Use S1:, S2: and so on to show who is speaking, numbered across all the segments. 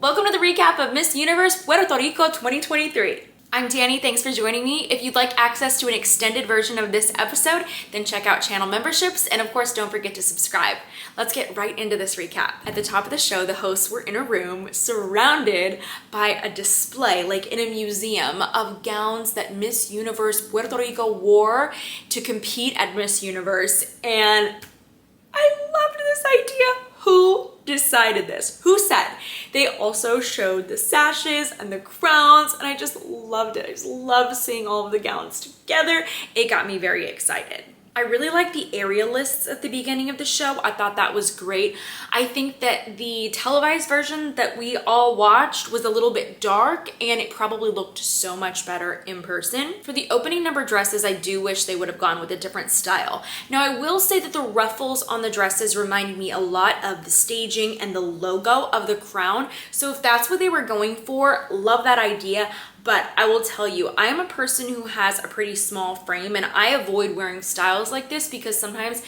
S1: Welcome to the recap of Miss Universe Puerto Rico 2023. I'm Dani, thanks for joining me. If you'd like access to an extended version of this episode, then check out channel memberships, and of course, don't forget to subscribe. Let's get right into this recap. At the top of the show, the hosts were in a room surrounded by a display, like in a museum, of gowns that Miss Universe Puerto Rico wore to compete at Miss Universe, and I loved this idea. Who decided this? Who said? They also showed the sashes and the crowns, and I just loved it. I just loved seeing all of the gowns together. It got me very excited. I really liked the area lists at the beginning of the show. I thought that was great. I think that the televised version that we all watched was a little bit dark, and it probably looked so much better in person. For the opening number dresses, I do wish they would have gone with a different style. Now, I will say that the ruffles on the dresses reminded me a lot of the staging and the logo of the crown. So if that's what they were going for, love that idea. But I will tell you, I am a person who has a pretty small frame, and I avoid wearing styles like this because sometimes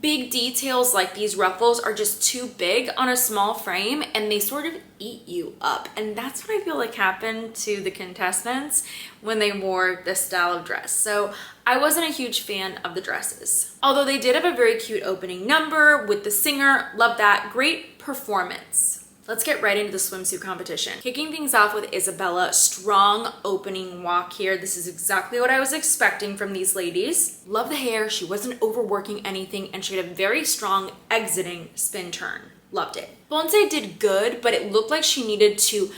S1: big details like these ruffles are just too big on a small frame and they sort of eat you up. And that's what I feel like happened to the contestants when they wore this style of dress. So I wasn't a huge fan of the dresses. Although they did have a very cute opening number with the singer. Love that. Great performance. Let's get right into the swimsuit competition. Kicking things off with Isabella, strong opening walk here. This is exactly what I was expecting from these ladies. Love the hair, she wasn't overworking anything, and she had a very strong exiting spin turn. Loved it. Ponce did good, but it looked like she needed to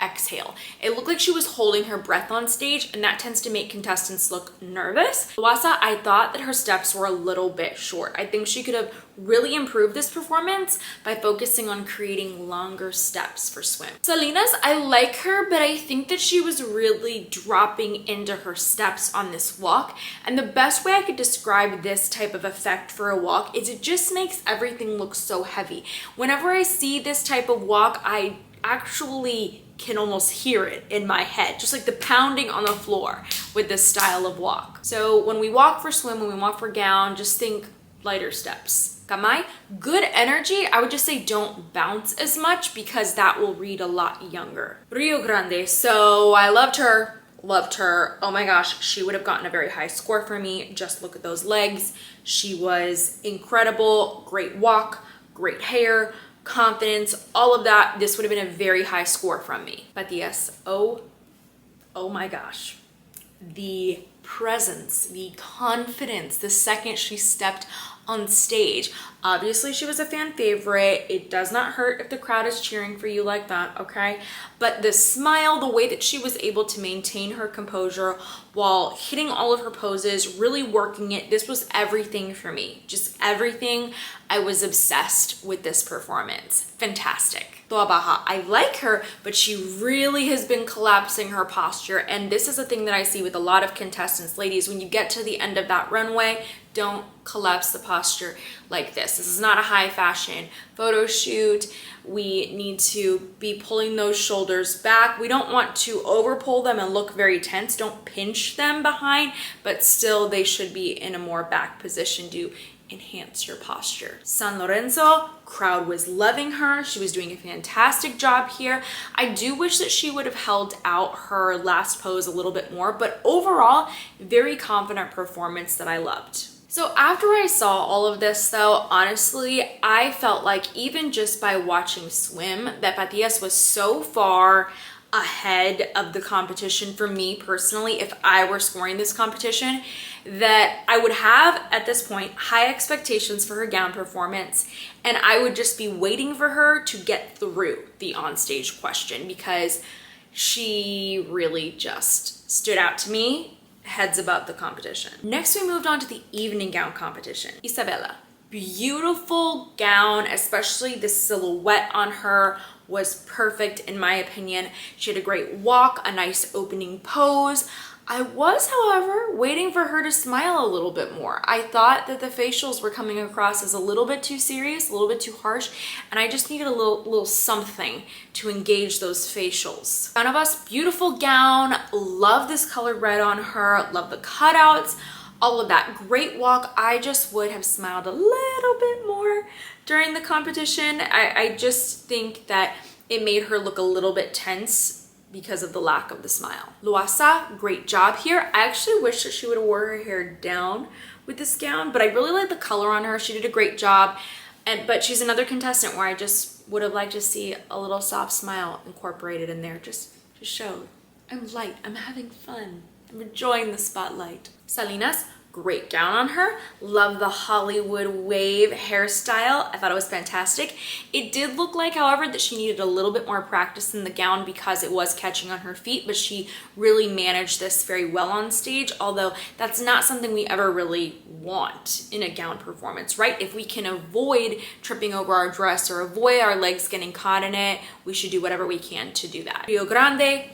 S1: exhale. It looked like she was holding her breath on stage, and that tends to make contestants look nervous. Loasa, I thought that her steps were a little bit short. I think she could have really improved this performance by focusing on creating longer steps for swim. Salinas, I like her, but I think that she was really dropping into her steps on this walk. And the best way I could describe this type of effect for a walk is it just makes everything look so heavy. Whenever I see this type of walk, I actually can almost hear it in my head, just like the pounding on the floor with this style of walk. So when we walk for swim, when we walk for gown, just think lighter steps. Kamai, good energy. I would just say don't bounce as much because that will read a lot younger. Rio Grande, so I loved her. Oh my gosh, she would have gotten a very high score for me. Just look at those legs. She was incredible, great walk, great hair, confidence, all of that. This would have been a very high score from me. But yes, oh my gosh. The presence, the confidence, the second she stepped on stage. Obviously, she was a fan favorite. It does not hurt if the crowd is cheering for you like that, okay? But the smile, the way that she was able to maintain her composure while hitting all of her poses, really working it, this was everything for me. Just everything. I was obsessed with this performance. Fantastic. Toa Baja, I like her, but she really has been collapsing her posture. And this is a thing that I see with a lot of contestants. Ladies, when you get to the end of that runway, don't collapse the posture like this. This is not a high fashion photo shoot. We need to be pulling those shoulders back. We don't want to over pull them and look very tense. Don't pinch them behind, but still they should be in a more back position to enhance your posture. San Lorenzo, crowd was loving her. She was doing a fantastic job here. I do wish that she would have held out her last pose a little bit more, but overall, very confident performance that I loved. So after I saw all of this though, honestly, I felt like even just by watching swim, that Patias was so far ahead of the competition for me personally, if I were scoring this competition, that I would have at this point high expectations for her gown performance, and I would just be waiting for her to get through the onstage question because she really just stood out to me heads above the competition. Next, we moved on to the evening gown competition. Isabella, beautiful gown, especially the silhouette on her was perfect in my opinion. She had a great walk, a nice opening pose. I was, however, waiting for her to smile a little bit more. I thought that the facials were coming across as a little bit too serious, a little bit too harsh, and I just needed a little something to engage those facials. None of us, beautiful gown, love this colored red on her, love the cutouts, all of that. Great walk. I just would have smiled a little bit more during the competition. I just think that it made her look a little bit tense because of the lack of the smile. Loasa, great job here. I actually wish that she would have wore her hair down with this gown, but I really like the color on her. She did a great job. But she's another contestant where I just would have liked to see a little soft smile incorporated in there. Just show I'm light, I'm having fun, I'm enjoying the spotlight. Salinas, great gown on her. Love the Hollywood wave hairstyle. I thought it was fantastic. It did look like, however, that she needed a little bit more practice in the gown because it was catching on her feet, but she really managed this very well on stage, although that's not something we ever really want in a gown performance, right? If we can avoid tripping over our dress or avoid our legs getting caught in it, we should do whatever we can to do that. Rio Grande,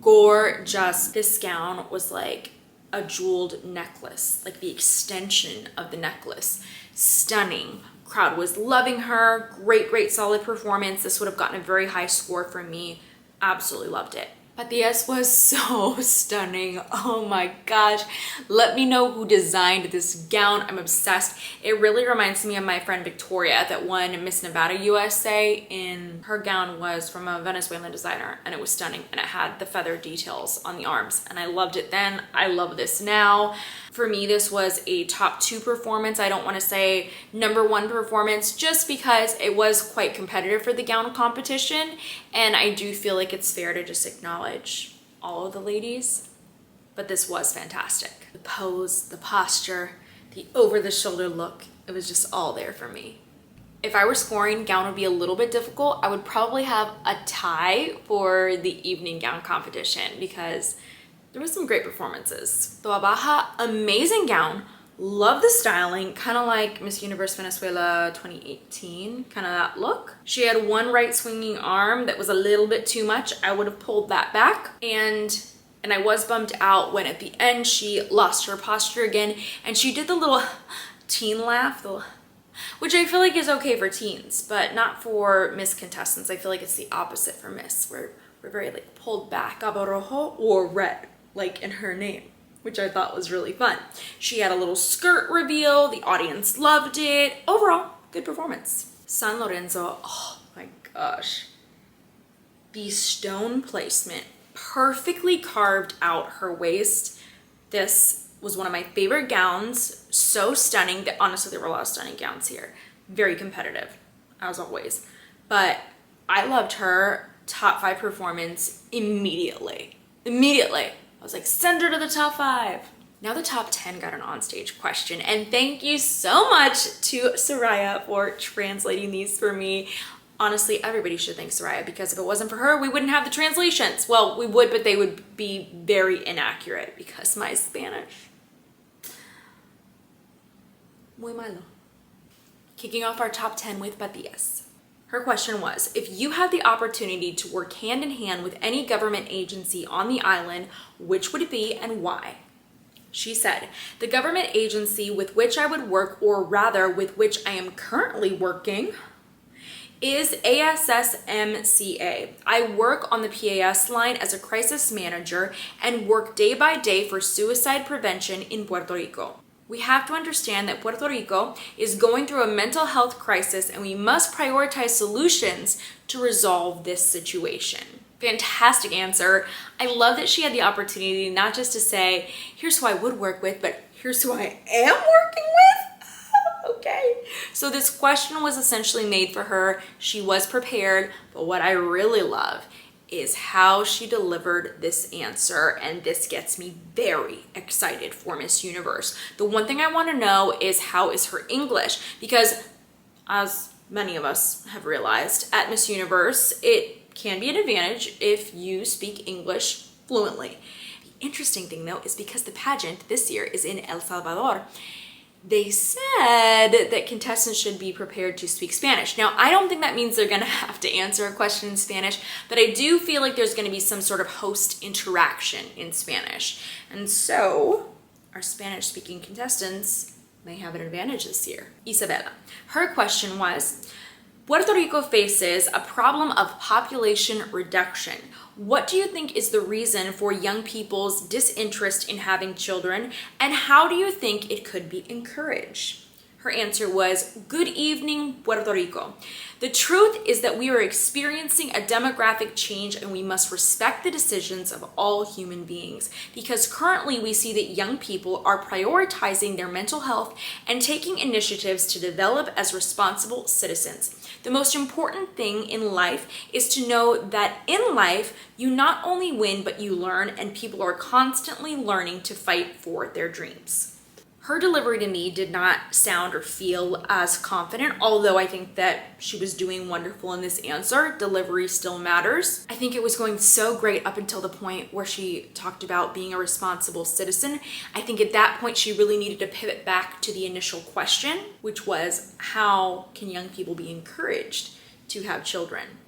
S1: gorgeous. This gown was like a jeweled necklace, like the extension of the necklace. Stunning. Crowd was loving her. Great solid performance. This would have gotten a very high score from me. Absolutely loved it. Patias was so stunning. Oh my gosh. Let me know who designed this gown. I'm obsessed. It really reminds me of my friend Victoria that won Miss Nevada USA, and her gown was from a Venezuelan designer, and it was stunning, and it had the feather details on the arms, and I loved it then. I love this now. For me, this was a top 2 performance. I don't want to say number 1 performance just because it was quite competitive for the gown competition, and I do feel like it's fair to just acknowledge all of the ladies, but this was fantastic. The pose, the posture, the over-the-shoulder look, it was just all there for me. If I were scoring, gown would be a little bit difficult. I would probably have a tie for the evening gown competition because there was some great performances. Toa Baja, amazing gown. Love the styling, kind of like Miss Universe Venezuela 2018, kind of that look. She had one right swinging arm that was a little bit too much. I would have pulled that back. And I was bummed out when at the end she lost her posture again and she did the little teen laugh, which I feel like is okay for teens, but not for Miss contestants. I feel like it's the opposite for Miss. We're very like pulled back, Cabo Rojo or red, like in her name, which I thought was really fun. She had a little skirt reveal. The audience loved it. Overall, good performance. San Lorenzo, oh my gosh. The stone placement perfectly carved out her waist. This was one of my favorite gowns. So stunning. That honestly, there were a lot of stunning gowns here. Very competitive, as always. But I loved her top 5 performance immediately. I was like, send her to the top 5. Now the top 10 got an onstage question, and thank you so much to Soraya for translating these for me. Honestly, everybody should thank Soraya because if it wasn't for her, we wouldn't have the translations. Well, we would, but they would be very inaccurate because my Spanish, muy malo. Kicking off our top 10 with Patias. Her question was, if you had the opportunity to work hand in hand with any government agency on the island, which would it be and why? She said, the government agency with which I would work, or rather with which I am currently working, is ASSMCA. I work on the PAS line as a crisis manager and work day by day for suicide prevention in Puerto Rico. We have to understand that Puerto Rico is going through a mental health crisis and we must prioritize solutions to resolve this situation. Fantastic answer. I love that she had the opportunity not just to say, here's who I would work with, but here's who I am working with. Okay. So this question was essentially made for her. She was prepared, but what I really love is how she delivered this answer, and this gets me very excited for Miss Universe. The one thing I want to know is how is her English, because as many of us have realized at Miss Universe, it can be an advantage if you speak English fluently. The interesting thing though is because the pageant this year is in El Salvador, they said that contestants should be prepared to speak Spanish. Now, I don't think that means they're gonna have to answer a question in Spanish, but I do feel like there's gonna be some sort of host interaction in Spanish. And so, our Spanish-speaking contestants may have an advantage this year. Isabella, her question was, Puerto Rico faces a problem of population reduction. What do you think is the reason for young people's disinterest in having children, and how do you think it could be encouraged? Her answer was, "Good evening, Puerto Rico. The truth is that we are experiencing a demographic change and we must respect the decisions of all human beings, because currently we see that young people are prioritizing their mental health and taking initiatives to develop as responsible citizens. The most important thing in life is to know that in life, you not only win, but you learn, and people are constantly learning to fight for their dreams." Her delivery to me did not sound or feel as confident, although I think that she was doing wonderful in this answer. Delivery still matters. I think it was going so great up until the point where she talked about being a responsible citizen. I think at that point she really needed to pivot back to the initial question, which was, how can young people be encouraged to have children?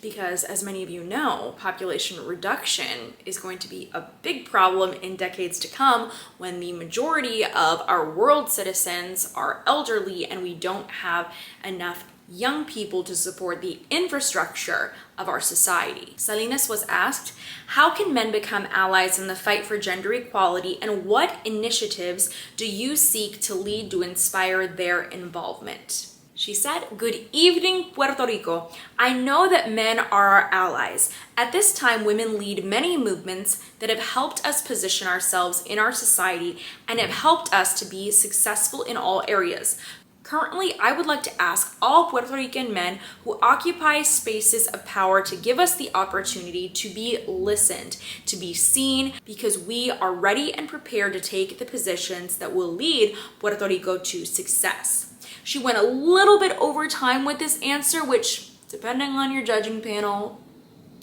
S1: Because as many of you know, population reduction is going to be a big problem in decades to come when the majority of our world citizens are elderly and we don't have enough young people to support the infrastructure of our society. Salinas was asked, how can men become allies in the fight for gender equality, and what initiatives do you seek to lead to inspire their involvement? She said, "Good evening, Puerto Rico. I know that men are our allies. At this time, women lead many movements that have helped us position ourselves in our society and have helped us to be successful in all areas. Currently, I would like to ask all Puerto Rican men who occupy spaces of power to give us the opportunity to be listened, to be seen, because we are ready and prepared to take the positions that will lead Puerto Rico to success." She went a little bit over time with this answer, which, depending on your judging panel,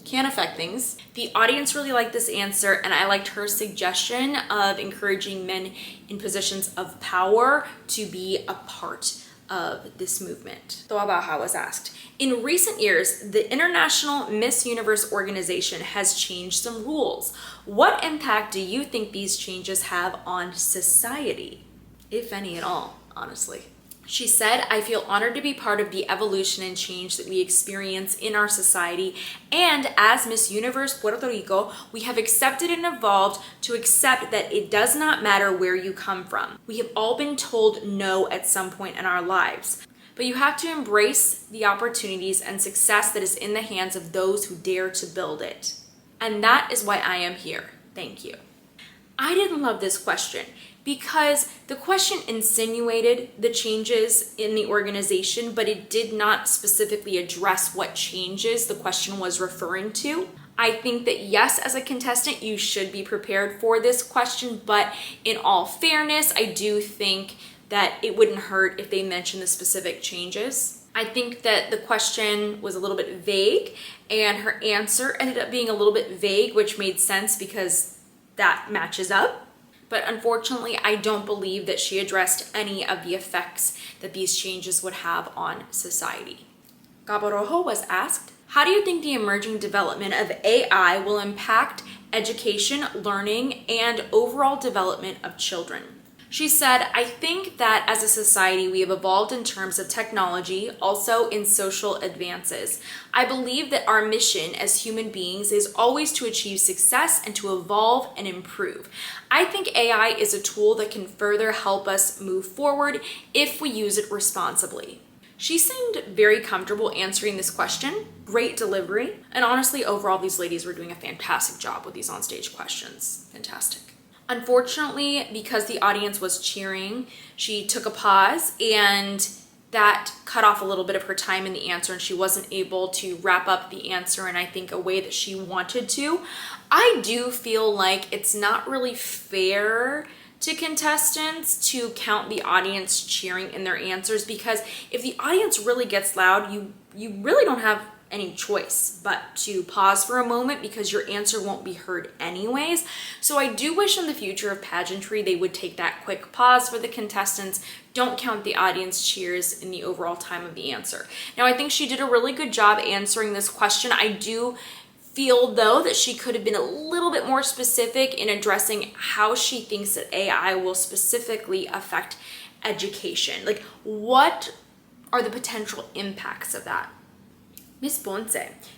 S1: can affect things. The audience really liked this answer, and I liked her suggestion of encouraging men in positions of power to be a part of this movement. Toabaja was asked, in recent years, the International Miss Universe organization has changed some rules. What impact do you think these changes have on society, if any at all, honestly? She said, I feel honored to be part of the evolution and change that we experience in our society. And as Miss Universe Puerto Rico, we have accepted and evolved to accept that it does not matter where you come from. We have all been told no at some point in our lives. But you have to embrace the opportunities and success that is in the hands of those who dare to build it. And that is why I am here. Thank you. I didn't love this question because the question insinuated the changes in the organization, but it did not specifically address what changes the question was referring to. I think that yes, as a contestant, you should be prepared for this question, but in all fairness, I do think that it wouldn't hurt if they mentioned the specific changes. I think that the question was a little bit vague, and her answer ended up being a little bit vague, which made sense because that matches up. But unfortunately, I don't believe that she addressed any of the effects that these changes would have on society. Cabo Rojo was asked, how do you think the emerging development of AI will impact education, learning, and overall development of children? She said, I think that as a society, we have evolved in terms of technology, also in social advances. I believe that our mission as human beings is always to achieve success and to evolve and improve. I think AI is a tool that can further help us move forward if we use it responsibly. She seemed very comfortable answering this question, great delivery, and honestly, overall, these ladies were doing a fantastic job with these onstage questions. Fantastic. Unfortunately, because the audience was cheering, she took a pause and that cut off a little bit of her time in the answer, and she wasn't able to wrap up the answer in, I think, a way that she wanted to. I do feel like it's not really fair to contestants to count the audience cheering in their answers, because if the audience really gets loud, you really don't have any choice but to pause for a moment because your answer won't be heard anyways. So I do wish in the future of pageantry they would take that quick pause for the contestants. Don't count the audience cheers in the overall time of the answer. Now, I think she did a really good job answering this question. I do feel though that she could have been a little bit more specific in addressing how she thinks that AI will specifically affect education. Like, what are the potential impacts of that? Miss Ponce,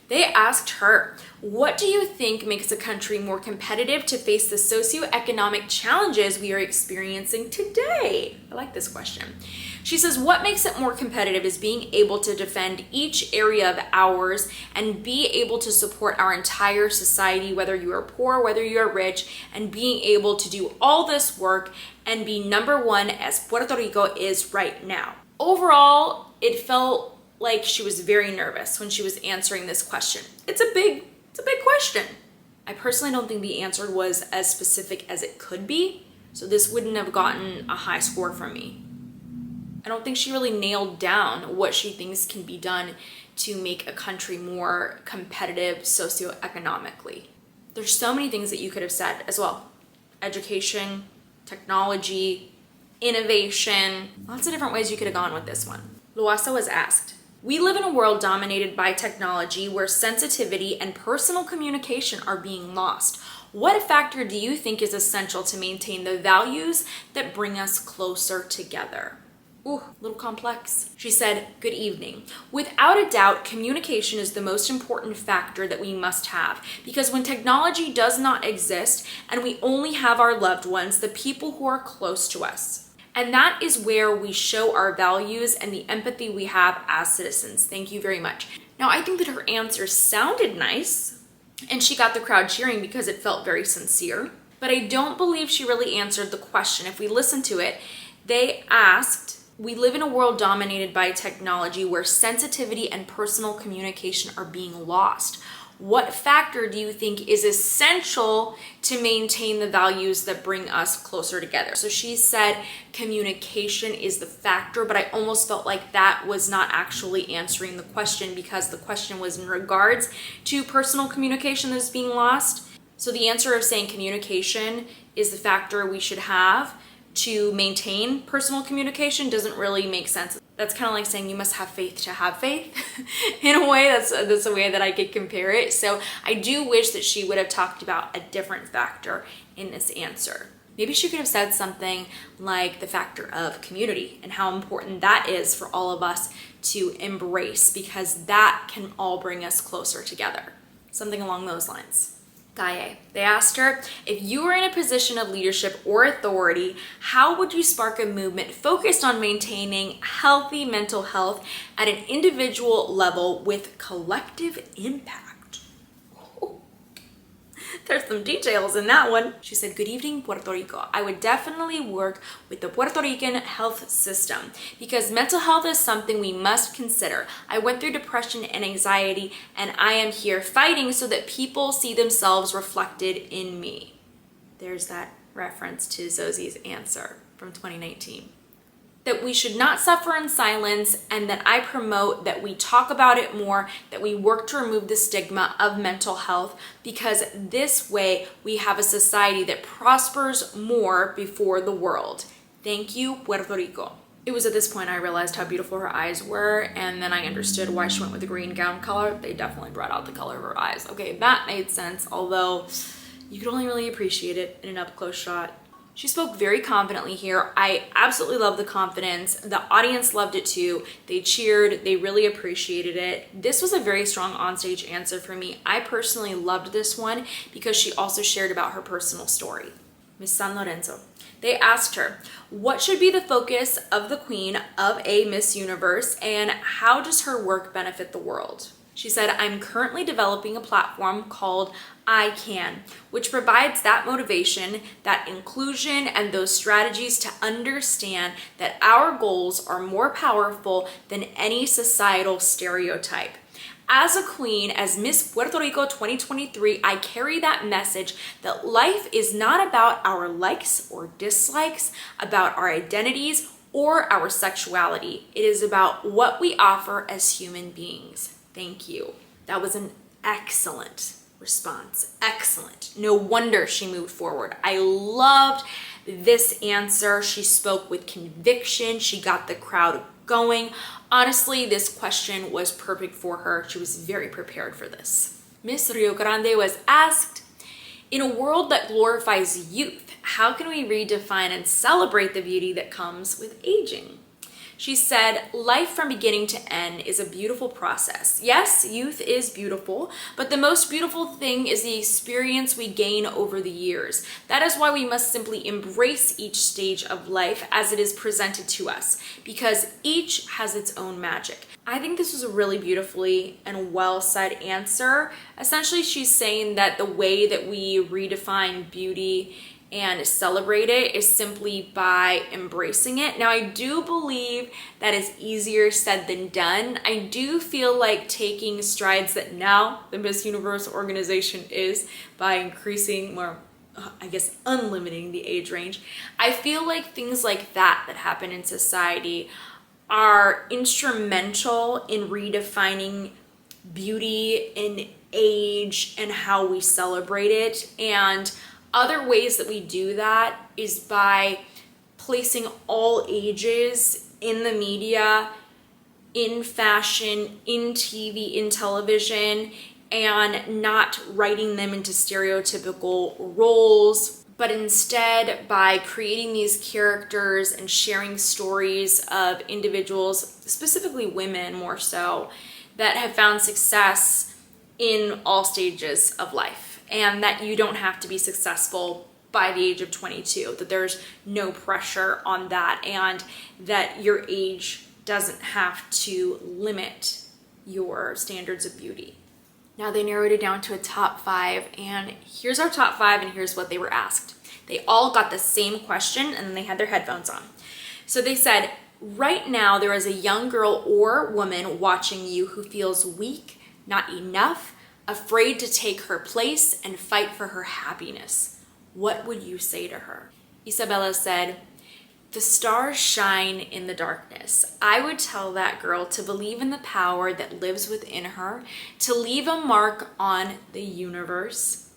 S1: they asked her, what do you think makes a country more competitive to face the socioeconomic challenges we are experiencing today? I like this question. She says, what makes it more competitive is being able to defend each area of ours and be able to support our entire society, whether you are poor, whether you are rich, and being able to do all this work and be number one as Puerto Rico is right now. Overall, it felt like she was very nervous when she was answering this question. It's a big question. I personally don't think the answer was as specific as it could be, so this wouldn't have gotten a high score from me. I don't think she really nailed down what she thinks can be done to make a country more competitive socioeconomically. There's so many things that you could have said as well. Education, technology, innovation, lots of different ways you could have gone with this one. Loasa was asked, we live in a world dominated by technology where sensitivity and personal communication are being lost. What factor do you think is essential to maintain the values that bring us closer together? Ooh, a little complex. She said, good evening. Without a doubt, communication is the most important factor that we must have, because when technology does not exist and we only have our loved ones, the people who are close to us. And that is where we show our values and the empathy we have as citizens. Thank you very much. Now, I think that her answer sounded nice, and she got the crowd cheering because it felt very sincere, but I don't believe she really answered the question. If we listen to it, they asked, we live in a world dominated by technology where sensitivity and personal communication are being lost. What factor do you think is essential to maintain the values that bring us closer together? So she said communication is the factor, but I almost felt like that was not actually answering the question because the question was in regards to personal communication that's being lost. So the answer of saying communication is the factor we should have to maintain personal communication doesn't really make sense. That's kind of like saying you must have faith to have faith. In a way, that's a way that I could compare it. So I do wish that she would have talked about a different factor in this answer. Maybe she could have said something like the factor of community and how important that is for all of us to embrace, because that can all bring us closer together. Something along those lines. Gaye. They asked her, if you were in a position of leadership or authority, how would you spark a movement focused on maintaining healthy mental health at an individual level with collective impact? There's some details in that one. She said, good evening, Puerto Rico. I would definitely work with the Puerto Rican health system because mental health is something we must consider. I went through depression and anxiety, and I am here fighting so that people see themselves reflected in me. There's that reference to Zosie's answer from 2019. That we should not suffer in silence, and that I promote that we talk about it more, that we work to remove the stigma of mental health, because this way we have a society that prospers more before the world. Thank you, Puerto Rico. It was at this point I realized how beautiful her eyes were, and then I understood why she went with the green gown color. They definitely brought out the color of her eyes. Okay, that made sense, although you could only really appreciate it in an up-close shot. She spoke very confidently here. I absolutely love the confidence. The audience loved it too. They cheered. They really appreciated it. This was a very strong onstage answer for me. I personally loved this one because she also shared about her personal story. Miss San Lorenzo. They asked her, what should be the focus of the Queen of a Miss Universe, and how does her work benefit the world? She said, I'm currently developing a platform called I Can, which provides that motivation, that inclusion, and those strategies to understand that our goals are more powerful than any societal stereotype. As a queen, as Miss Puerto Rico 2023, I carry that message that life is not about our likes or dislikes, about our identities or our sexuality. It is about what we offer as human beings. Thank you. That was an excellent response. Excellent. No wonder she moved forward. I loved this answer. She spoke with conviction. She got the crowd going. Honestly, this question was perfect for her. She was very prepared for this. Miss Rio Grande was asked, in a world that glorifies youth, how can we redefine and celebrate the beauty that comes with aging? She said, life from beginning to end is a beautiful process. Yes, youth is beautiful, but the most beautiful thing is the experience we gain over the years. That is why we must simply embrace each stage of life as it is presented to us, because each has its own magic. I think this was a really beautifully and well said answer. Essentially, she's saying that the way that we redefine beauty and celebrate it is simply by embracing it. Now, I do believe that is easier said than done. I do feel like taking strides that now the Miss Universe organization is by increasing more, I guess, unlimiting the age range. I feel like things like that happen in society are instrumental in redefining beauty in age and how we celebrate it. And other ways that we do that is by placing all ages in the media, in fashion, in TV, in television, and not writing them into stereotypical roles, but instead by creating these characters and sharing stories of individuals, specifically women more so, that have found success in all stages of life. And that you don't have to be successful by the age of 22, that there's no pressure on that, and that your age doesn't have to limit your standards of beauty. Now they narrowed it down to a top 5, and here's our top 5, and here's what they were asked. They all got the same question, and they had their headphones on. So they said, right now there is a young girl or woman watching you who feels weak, not enough, afraid to take her place and fight for her happiness. What would you say to her? Isabella said, the stars shine in the darkness. I would tell that girl to believe in the power that lives within her, to leave a mark on the universe.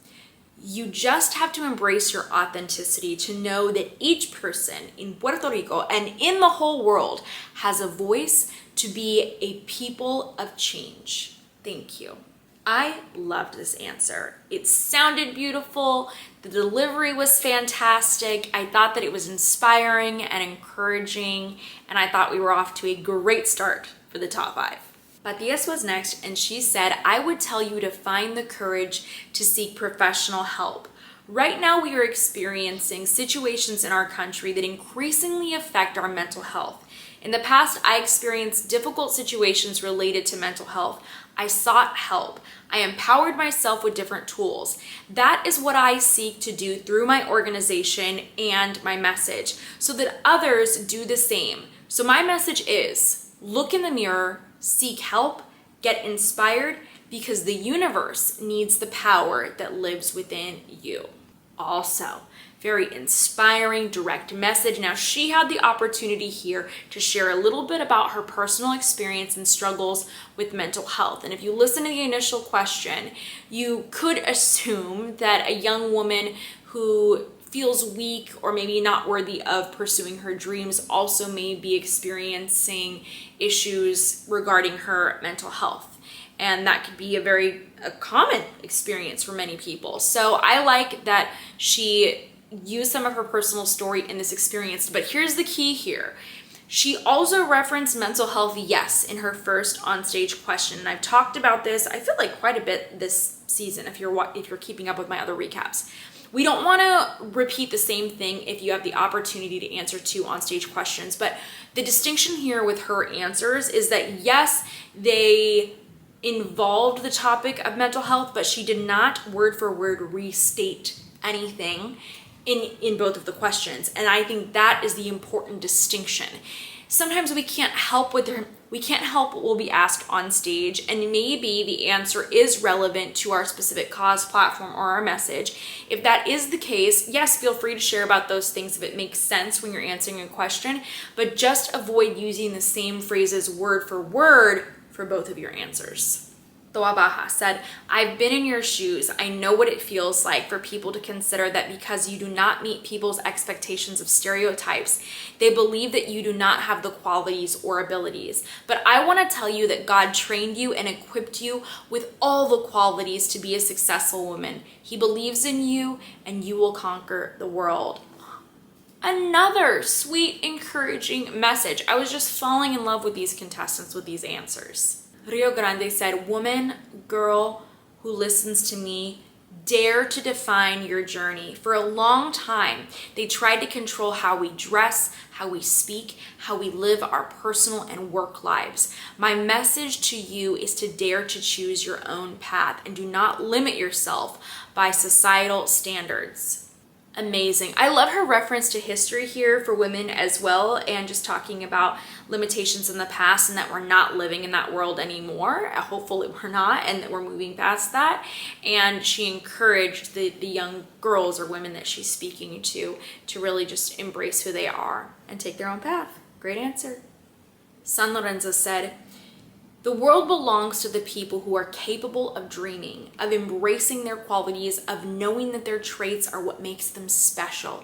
S1: You just have to embrace your authenticity, to know that each person in Puerto Rico and in the whole world has a voice to be a people of change. Thank you. I loved this answer. It sounded beautiful. The delivery was fantastic. I thought that it was inspiring and encouraging, and I thought we were off to a great start for the top 5. Matias was next, and she said, I would tell you to find the courage to seek professional help. Right now, we are experiencing situations in our country that increasingly affect our mental health. In the past, I experienced difficult situations related to mental health. I sought help. I empowered myself with different tools. That is what I seek to do through my organization and my message, so that others do the same. So my message is, look in the mirror, seek help, get inspired, because the universe needs the power that lives within you. Also, very inspiring, direct message. Now, she had the opportunity here to share a little bit about her personal experience and struggles with mental health. And if you listen to the initial question, you could assume that a young woman who feels weak or maybe not worthy of pursuing her dreams also may be experiencing issues regarding her mental health. And that could be a common experience for many people. So I like that she use some of her personal story in this experience, but here's the key here. She also referenced mental health, yes, in her first onstage question. And I've talked about this, I feel like quite a bit this season, if you're keeping up with my other recaps. We don't want to repeat the same thing if you have the opportunity to answer 2 onstage questions, but the distinction here with her answers is that yes, they involved the topic of mental health, but she did not word for word restate anything in both of the questions. And I think that is the important distinction. Sometimes we can't help what will be asked on stage, and maybe the answer is relevant to our specific cause, platform, or our message. If that is the case, yes, feel free to share about those things if it makes sense when you're answering a question, but just avoid using the same phrases word for both of your answers. Toa Baja said, I've been in your shoes. I know what it feels like for people to consider that because you do not meet people's expectations of stereotypes, they believe that you do not have the qualities or abilities. But I want to tell you that God trained you and equipped you with all the qualities to be a successful woman. He believes in you and you will conquer the world. Another sweet, encouraging message. I was just falling in love with these contestants with these answers. Rio Grande said, woman, girl who listens to me, dare to define your journey. For a long time, they tried to control how we dress, how we speak, how we live our personal and work lives. My message to you is to dare to choose your own path and do not limit yourself by societal standards. Amazing. I love her reference to history here for women as well, and just talking about limitations in the past and that we're not living in that world anymore. Hopefully we're not, and that we're moving past that. And she encouraged the young girls or women that she's speaking to really just embrace who they are and take their own path. Great answer. San Lorenzo said, the world belongs to the people who are capable of dreaming, of embracing their qualities, of knowing that their traits are what makes them special.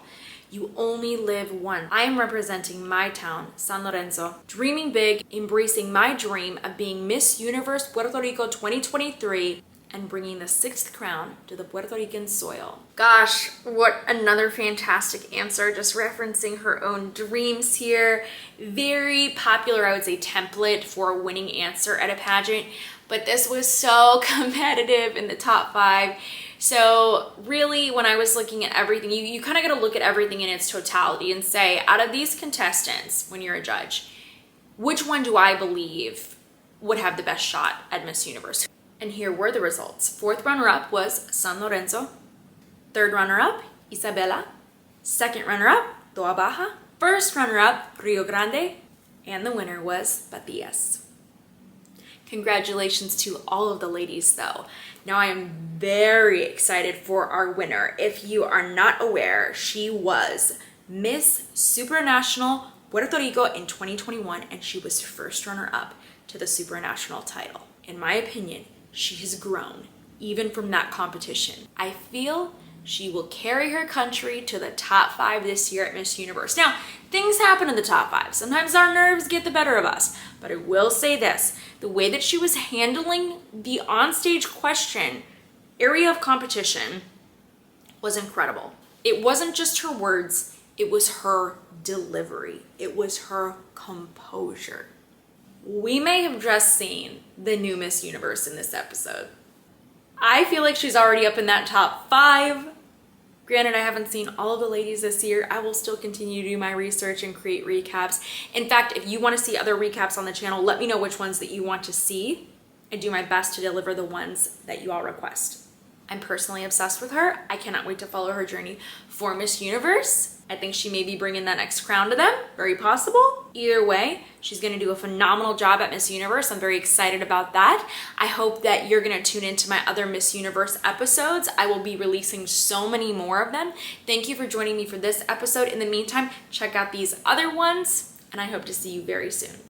S1: You only live once. I am representing my town, San Lorenzo, dreaming big, embracing my dream of being Miss Universe Puerto Rico 2023 and bringing the 6th crown to the Puerto Rican soil. Gosh, what another fantastic answer, just referencing her own dreams here. Very popular, I would say, template for a winning answer at a pageant, but this was so competitive in the top 5. So really, when I was looking at everything, you kind of got to look at everything in its totality and say, out of these contestants, when you're a judge, which one do I believe would have the best shot at Miss Universe? And here were the results. 4th runner-up was San Lorenzo. 3rd runner-up, Isabela. 2nd runner-up, Toa Baja. 1st runner-up, Rio Grande. And the winner was Patias. Congratulations to all of the ladies though. Now I am very excited for our winner. If you are not aware, she was Miss Supranational Puerto Rico in 2021, and she was 1st runner-up to the Supranational title. In my opinion, she has grown even from that competition. I feel she will carry her country to the top 5 this year at Miss Universe. Now, things happen in the top 5. Sometimes our nerves get the better of us, but I will say this, the way that she was handling the onstage question area of competition was incredible. It wasn't just her words, it was her delivery. It was her composure. We may have just seen the new Miss Universe in this episode. I feel like she's already up in that top 5. Granted, I haven't seen all of the ladies this year. I will still continue to do my research and create recaps. In fact, if you want to see other recaps on the channel, let me know which ones that you want to see and do my best to deliver the ones that you all request. I'm personally obsessed with her. I cannot wait to follow her journey for Miss Universe. I think she may be bringing that next crown to them, very possible. Either way, she's gonna do a phenomenal job at Miss Universe. I'm very excited about that. I hope that you're gonna tune into my other Miss Universe episodes. I will be releasing so many more of them. Thank you for joining me for this episode. In the meantime, check out these other ones, and I hope to see you very soon.